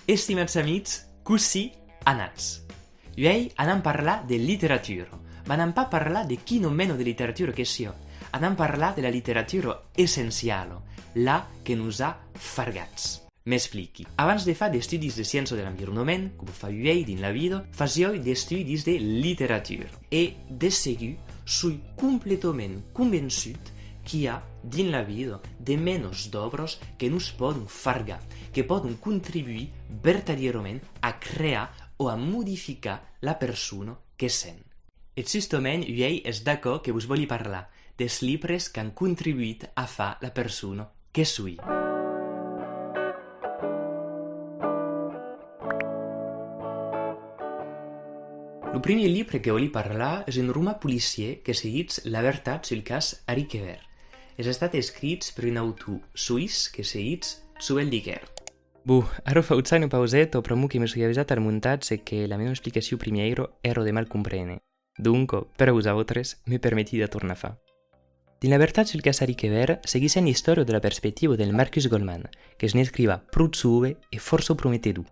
Estimats amics, così anats. Ieri anam parlar de literatura, ma anam pas parlar de chi non meno de literatura che sia. Anam parlar de la literatura essenciale, la que nos ha fargats. M'expliqui. Abans de fer d'estudis de ciència de l'environnement, com fa ieri dins la vida, faig d'estudis de literatura. E, de seguir, soy completament convençut que hi ha dins la vida de menys d'obres que nos poden fargar, que poden contribuir verdaderament a crear o a modificar la persona que sent. Et justament, ieri és d'acord que us volia parlar dels llibres que han contribuït a fer la persona que soy. El primer llibre que volia parlar és un roman policier que segueix la veritat sobre el cas Ari Kevers. És estat escrit per un autor suís que segueix Zuel Digert. Ara faig una pauseta, però que mi sono avvisato al montaggio che la mia explicazione primiero ero de mal comprene. Dunque, per vosaltres, mi permetti de tornar a fa. Din la veritat sul cas Ari Kevers segueix la història de la perspectiva del Marcus Goldman, que és un escriva prou jove e força prometedor.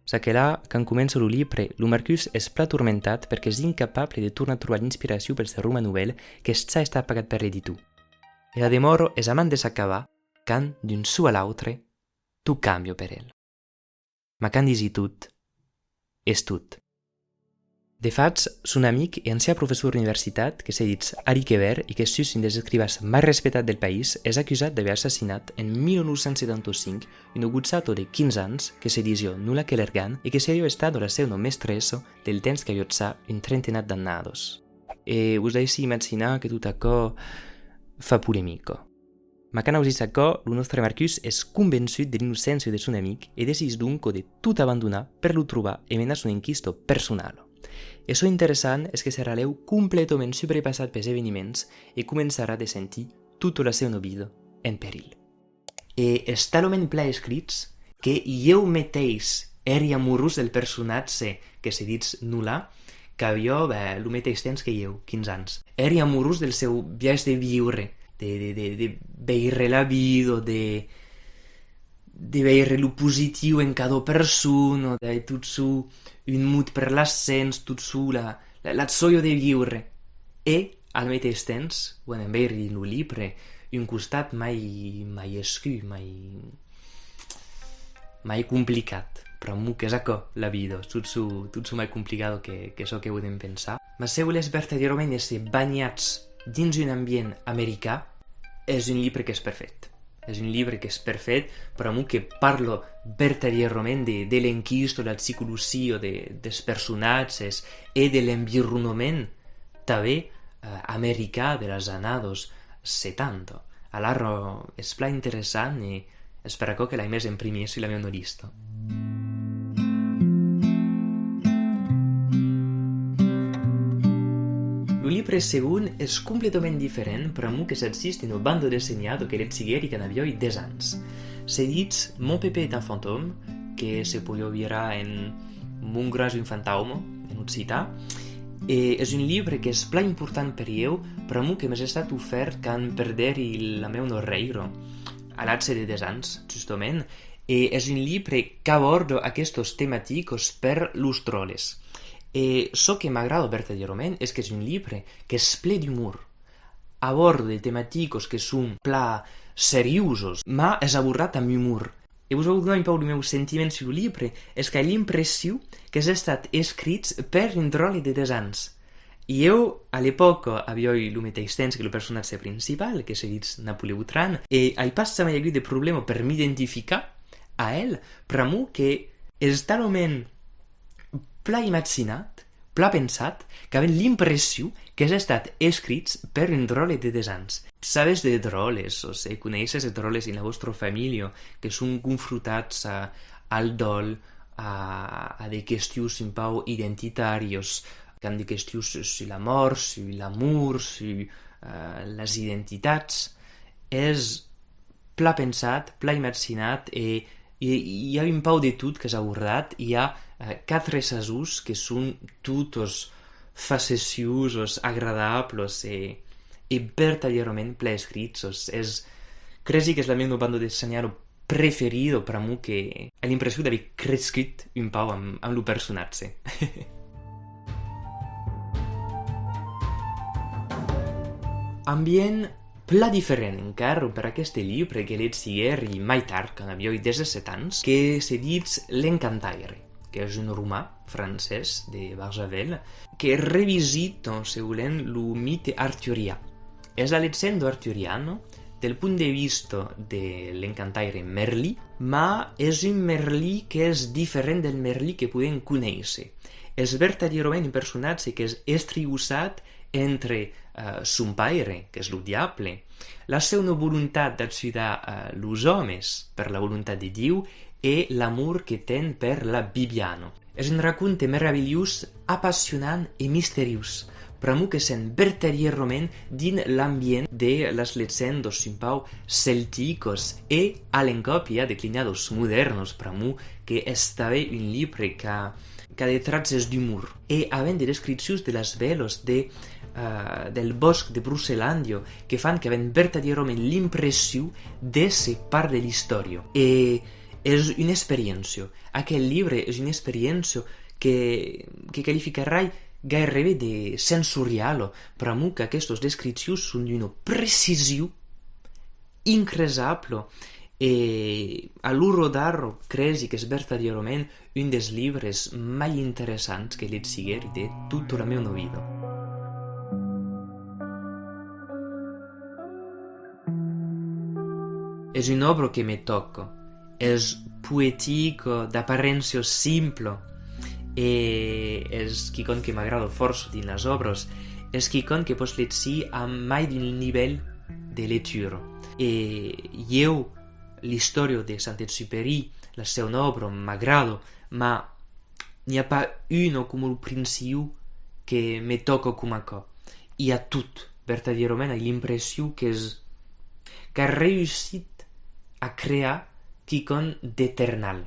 Sa que là, quan comença el llibre, el Marcus és pla turmentat perquè és incapable de tornar a trobar l'inspiració pel seu roman novel que ja està pagat per l'editor. E la demora és amant de s'acabar, quan, d'un su a l'altre, tu canvio per ell. Ma quan disi tot, és tot. De fet, son amic i ancià professor d'universitat, que s'ha dit Ari Kevers i que és un dels escribas més respectats del país, és acusat d'haver assassinat en 1975 un gozzato de 15 anys que se diu Nuala Kellergan i que seria estat la seva mestressa del temps que havia un trentenat d'annados. E us deixo imaginar que tot això fa polemica. Ma quan us això, el nostre Marcus és convençut de l'innocència de son amic i decideix donc de tot abandonar per lo trobar i menar son enquisto personal. I això interessant és que serà l'eu completament sobrepassat pels esdeveniments i començarà a sentir tota la seva vida en perill. I és talment ple escrits que jo mateix era amorós del personatge que se dit Nuala, que havia el mateix temps que jo, 15 anys. Era amorós del seu viatge de viure, de veure la vida, de veure el positiu en cada persona, de tot su un mood per l'ascens, tot su la joia de viure. E, al mateix temps, quan em veure en el llibre, un costat mai escur, mai complicat. Però amb que és això, la vida, tot su mai complicat que això que podem pensar. Ma si voleu verdaderament ser banyats dins un ambient americà, és un llibre que és perfecte. És un llibre que és perfecte, però que parla verdaderament de l'enquista, de la psicologia dels personatges i de l'environnement també americà de les annados 70. Allora és pla interessant i és per això que l'he més imprimit en la meva llista. El llibre segon és completament diferent, però que s'existe una banda dissenyada que l'et sigueri quan havia 10 anys. Se dit Mon Pépé est un fantôme, que se podia veure en Mon gros un fantaume, en occità, i és un llibre que és pla important per jo, però que m'ha estat ofert quan perderi la meva norreira, a l'atge de 10 anys, justament, i és un llibre que aborda aquestes temàtiques per los troles. I això que m'agrada verdaderament és que és un llibre que és ple d'humor. Aborda temàtiques que són pla seriosos, ma és abordat amb humor. I us vau donar un poc el meu sentiment sobre el llibre, és que hi ha l'impressió que ha estat escrit per un trole de 10 anys. I jo, a l'època, havia el mateix temps que el personatge principal, que s'ha dit Napoleó Tran, i pas s'ha mai hagut de problema per m'identificar a ell, però que és talment pla imaginat, pla pensat, que havent l'impressió que has estat escrit per un trole de 10 anys. Sabes de troles, o sigui, coneixes de troles en la vostra família, que són confrontats al dol, a de qüestions un pau identitàries, que han de qüestions sobre la mort, sobre l'amor, sobre les identitats. És pla pensat, pla imaginat, i hi ha un pau de tot que s'ha abordat, hi ha 4 assajos que són tots faceciosos, agradables i verdaderament ple escrits. Crec que és la meva banda dissenyada preferido per mu che ha l'impressió d'haver crescut un pau amb lo personatge. Ambient pla diferent encara per aquest llibre que l'he ieri mai tard, quan havia 17 anys, que se dit L'Encantaire, que és un romà francès de Barjavel, que revisita, se volem, lo mite arturià. És la leggenda arturiano del punt de vista de l'Encantaire Merlí, ma és un Merlí que és diferent del Merlí que podem conèixer. És verdaderament un personatge que és estribussat entre son pare, que és el diable, la seva voluntat d'ajudar els homes per la voluntat de Déu i l'amor que ten per la Bibiano. És un racconte meravellós, apassionant i misteriós, però que sent verdaderament dins l'ambient de les llegendes un pau celticos i a l'encòpia declinados modernos, però que és també un llibre que ha de tractes d'humor i havent de descripcions de les veles del bosc de Bruxelandio que fan que havent verdaderament l'impressió de ser part de l'història. I és una experiència. Aquest llibre és una experiència que qualificarai gairebé de sensorial, però que aquestes descripcions són d'una precisió increïble i a l'hora d'ara crec que és verdaderament un dels llibres mai interessants que l'he seguit de tota la meva vida. És una obra que me toca, és poètica, d'apparència simple, i és quelcom que m'agrada força dins les obres, és quelcom que pots llegir amb mai d'un nivell de lectura. I jo, l'història de Saint-Exupéry, la seva obra, m'agrada, ma n'hi ha pas una com el principi que me toca com a cop. Hi ha tot, verdaderament, l'impressió que ha réussit a crear quelcom d'eternal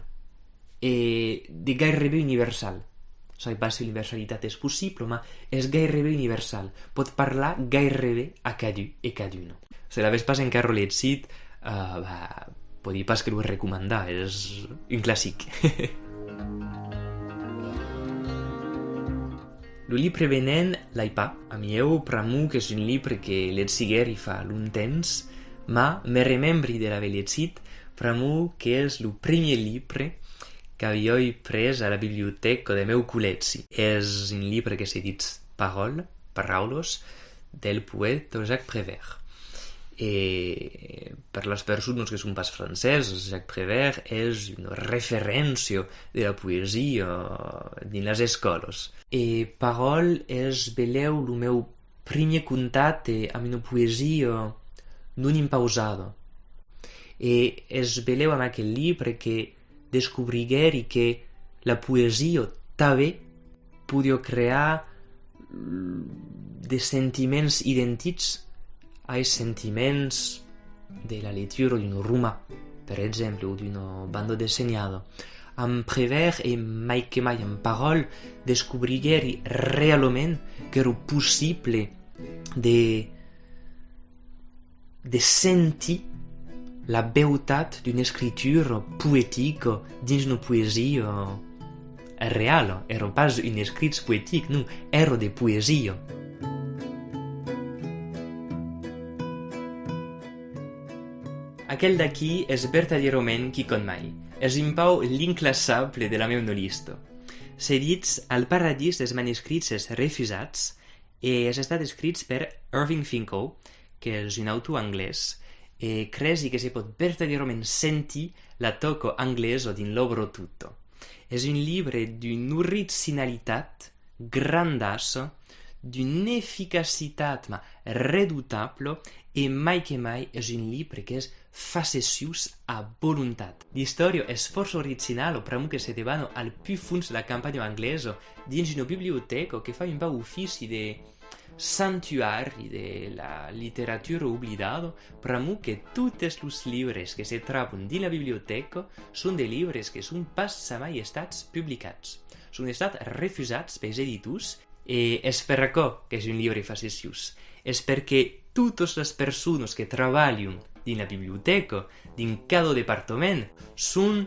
i de gairebé universal. No sé pas si l'universalitat és possible, ma és gairebé universal. Pot parlar gairebé a cada un. Si l'hagués pas encara llegit, pot dir pas que l'ho recomandar, és un clàssic. El llibre venent l'he pas, a meu, per mu, que és un llibre que l'he seguit fa long temps, ma me remembri de l'haver llegit, per mu, que és el primer llibre que havia pres a la biblioteca de meu col·legi. És un llibre que se dit Paraules, del poeta Jacques Prévert. I per les persones que són pas franceses, Jacques Prévert és una referència de la poesia dins les escoles. I Parole és, veleu, el meu primer contacte amb una poesia non impausada. I és, veleu, amb aquest llibre que descobrigueri que la poesia també podia crear de sentiments idèntics als sentiments de la lectura d'un romà, per exemple, o d'una banda dissenyada. Amb Prévert i mai que mai amb Parole descobrigueri realment que era possible de sentir la beutat d'una escritura poètica dins una poesia real. Era pas un escrit poètic, no, era de poesia. Aquell d'aquí és verdaderament qui con mai. És un pau l'inclassable de la meva llista. Se dit El paradís dels manuscrits refusats i és estat escrit per Irving Finkel, que és un autor anglès, i crec que se pot verdaderament sentir la toca anglesa dins l'obra tutta. És un llibre d'una originalitat grandassa, d'una eficacitat redoutable, i mai que mai és un llibre que és facetiós a voluntat. L'història és força original, però que se devana al più fons de la campanya anglesa dins una biblioteca que fa un pau ofici de santuari de la literatura oblidada, però que tots els llibres que se troben dins la biblioteca són de llibres que són pas mai estats publicats. Són estats refusats pels editors i és per això que és un llibre facetiós. És perquè totes les persones que treballen dins la biblioteca, dins cada departament, són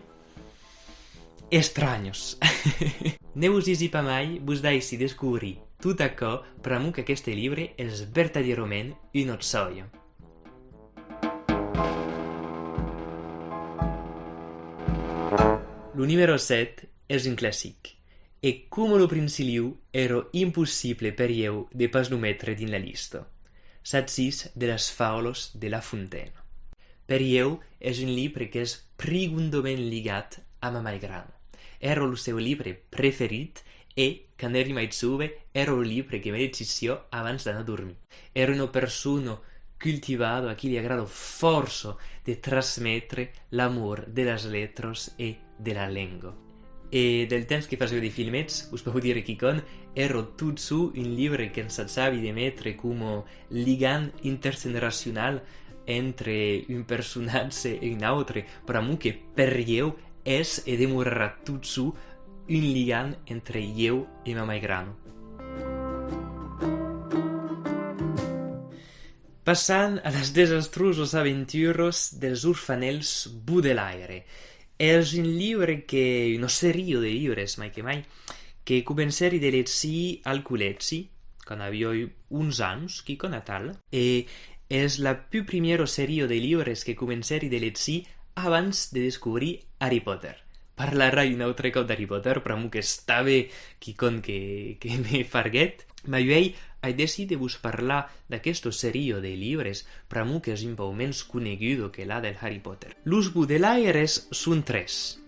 estranyos. Ne us disi pas mai, vos deixi descobrir tot això, per que aquest llibre és verdaderament una joia. El número 7 és un clàssic, e com lo princiliu era impossible per io de pas lo metre dins la llista. S'atzis de les faules de La Fontaine. Per io és un llibre que és profundament lligat a ma Maigrano. Era el seu llibre preferit e, quan eri mai jove, era el llibre que me llegissió abans d'anar a dormir. Era una persona cultivada a qui li agrada força de transmetre l'amor de les lletres e de la llengua. E del temps que facevo dei filmets, us puc dir que era tot su un llibre que ens sabi de metre com lligant intergeneracional entre un personatge e un altre, però que per io és e demorarà tot su un lligant entre io e ma Maigrano. Passant a les desastroses aventures dels orfanels Baudelaire. És un llibre que, una sèrie de llibres, mai que mai, que comenceri de llegir al col·legi, quan havia uns anys, que a tal, e és la più primera sèrie de llibres que comenceri de llegir abans de descobrir Harry Potter. Parlarà un altre cop d'Harry Potter, però que està bé que me farguet, ma jo he decidit de vos parlar d'aquesta sèrie de llibres, però que és un poc menys coneguda que la del Harry Potter. Los Baudelaires són tres: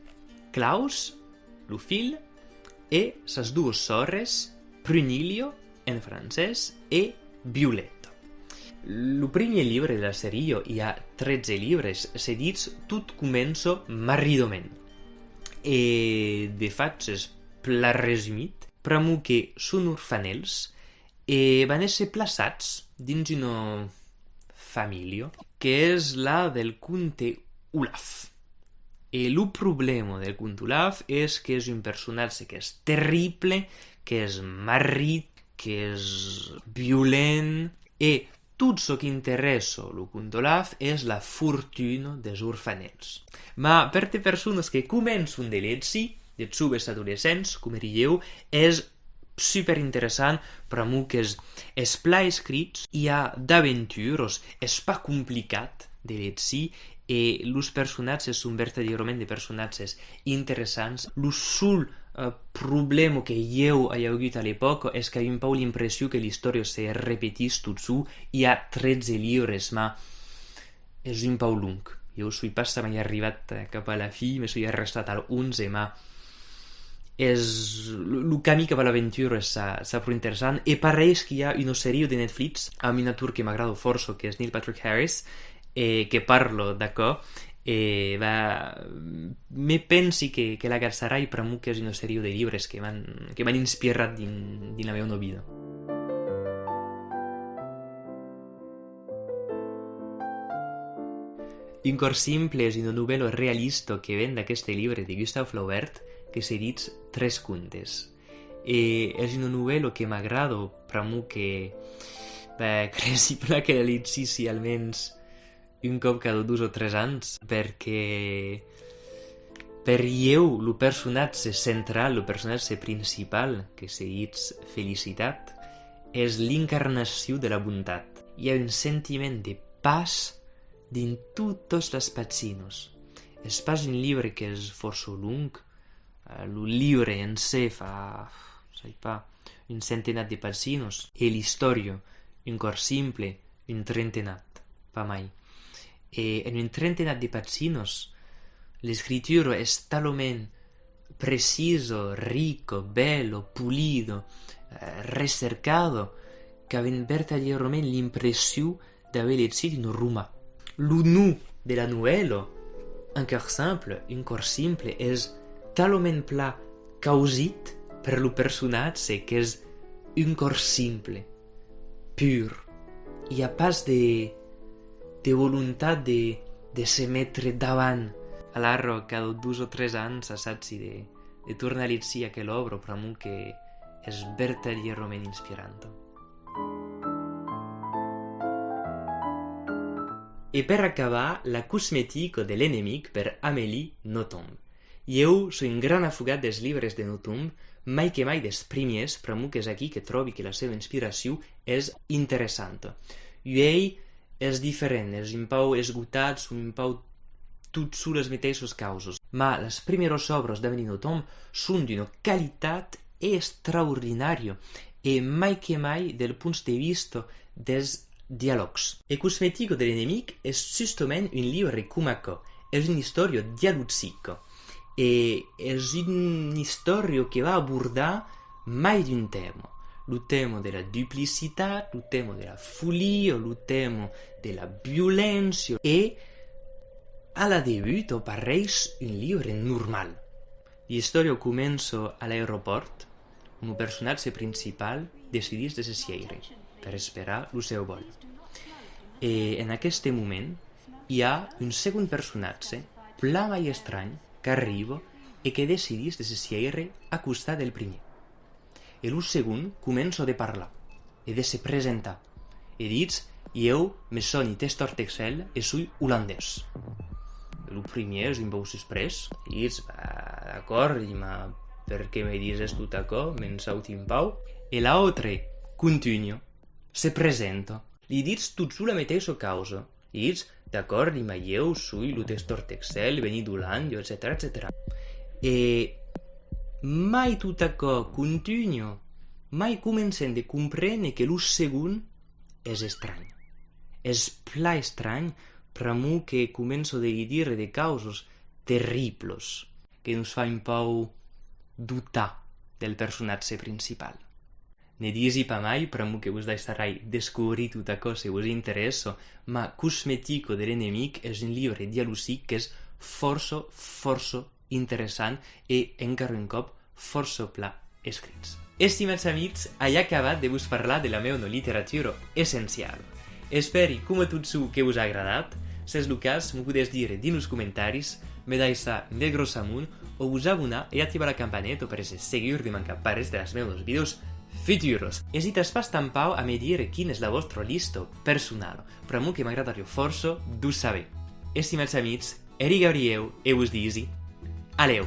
Klaus, Lufil e ses dues sorres, Prunillo, en francès, e Violet. El primer llibre de la sèrie, hi ha 13 llibres, se dits Tot comença maridament. E de faig és pla resumit, però que són orfanels e van ser plaçats dins una família que és la del comte Olaf. E el problema del comte Olaf és que és un personatge que és terrible, que és marrit, que és violent, e tot el que interessa el comte Olaf és la fortuna dels orfanels. Ma per les persones que comencen de llegir, de joves adolescents, com dieu, és superinteressant, però que és pla escrits, hi ha d'aventures, és pas complicat de llegir, e els personatges són verdaderament de personatges interessants. El sol problema que jo he hagut a l'època és que hi ha un poc l'impressió que la història se repetís tot su. Hi ha 13 llibres, ma és un poc long. Jo soy pas mai arribat cap a la fi, me soy arrestat al 11, ma el camí cap a l'aventura és prou interessant, i pareix que hi ha una sèrie de Netflix amb un actor que m'agrada força, que és Neil Patrick Harris, que parla d'acord, me pensi que l'agatzarà, i per mi que és una sèrie de llibres que m'han inspirat dins la meva vida. Un cor simple és una novel·la realista que ven d'aquest llibre de Gustave Flaubert, que se dits Tres contes. És una novel·la que m'agrada, però que crec que la llegissi almenys un cop cada 2 o 3 anys, perquè per jo el personatge central, el personatge principal, que se dits Felicitat, és l'encarnació de la bondat. Hi ha un sentiment de paz dins totes les pàgines. És pas un llibre que és força long. El llibre en sé fa, un centenat de pàgines, i l'història, un cor simple, un trentenat, pa mai. En un trentenat de pàgines, l'escritura és talment precisa, rica, bella, pulida, recercada, que avem verdaderament l'impressió d'haver llegit un roman. Le nom de la novel·la, un cor simple, un cor simple, és talment pla causit per el personatge que és un cor simple, pur. Hi ha pas de voluntat de se metre davant. A l'arro, cada 2 o 3 anys assatgi de tornar a llegir aquella obra, però que és verdaderament inspirant. E per acabar, la cosmetico de l'enemic per Amélie Nothomb. Eu soy un gran afugat dels llibres de Nothomb, mai que mai dels primers, però que és aquí que trobi que la seva inspiració és interessant. I ell és diferent, és un pau esgotat, un pau tot su les mateixos causos. Ma les primeres obres d'Amélie Nothomb són d'una qualitat extraordinària e mai que mai del punt de vista dels dialogs. E Cosmetico de l'enemic és justament un llibre com això. És una història dialògica. E és una història que va abordar mai d'un tema. El tema de la duplicitat, el tema de la folia, el tema de la violència. E a la debut apareix un llibre normal. La història comença a l'aeroport, on el personatge principal decideix de seure per esperar el seu vol. I en aquest moment hi ha un segon personatge, pla i estrany, que arriba i que decideix de seure a costat del primer. I el segon comença a parlar i de se presentar. I dius, jo me sono Testor Texel i soy holandès. El primer és un peu sorprès i dius, d'acord, ma per què me dices tot això, me'n saut un pau? I l'altre continua, se presenta, li dius tot la mateixa causa, i dius, d'acord, ma jo soy el Testor Texel, venit d'Holanda, etc. I mai tot això continua, mai comencem de comprendre que el segon és estrany. És pla estrany, però que comença a dir de causes terribles, que ens fa un pau dubtar del personatge principal. Ne disi pa mai, però que us deixaré descobrir tot això si us interessa, ma Cosmetico de l'enemic és un llibre dialògic que és força interessant i encara un cop força pla escrits. Estimats amics, he acabat de vos parlar de la meva literatura essencial. Espero, com a tot su, que us ha agradat. Si és el cas, m'ho podeu dir dins els comentaris, me deixar de gros amunt o us abonar i activar la campaneta per seguir de mancar pares dels meus vídeos futurs. Hesites pas tampoc a me dir quina és la vostra llista personal, però que m'agradaria força d'ho saber. Estimats amics, eri Gabriel e us disi, adeu!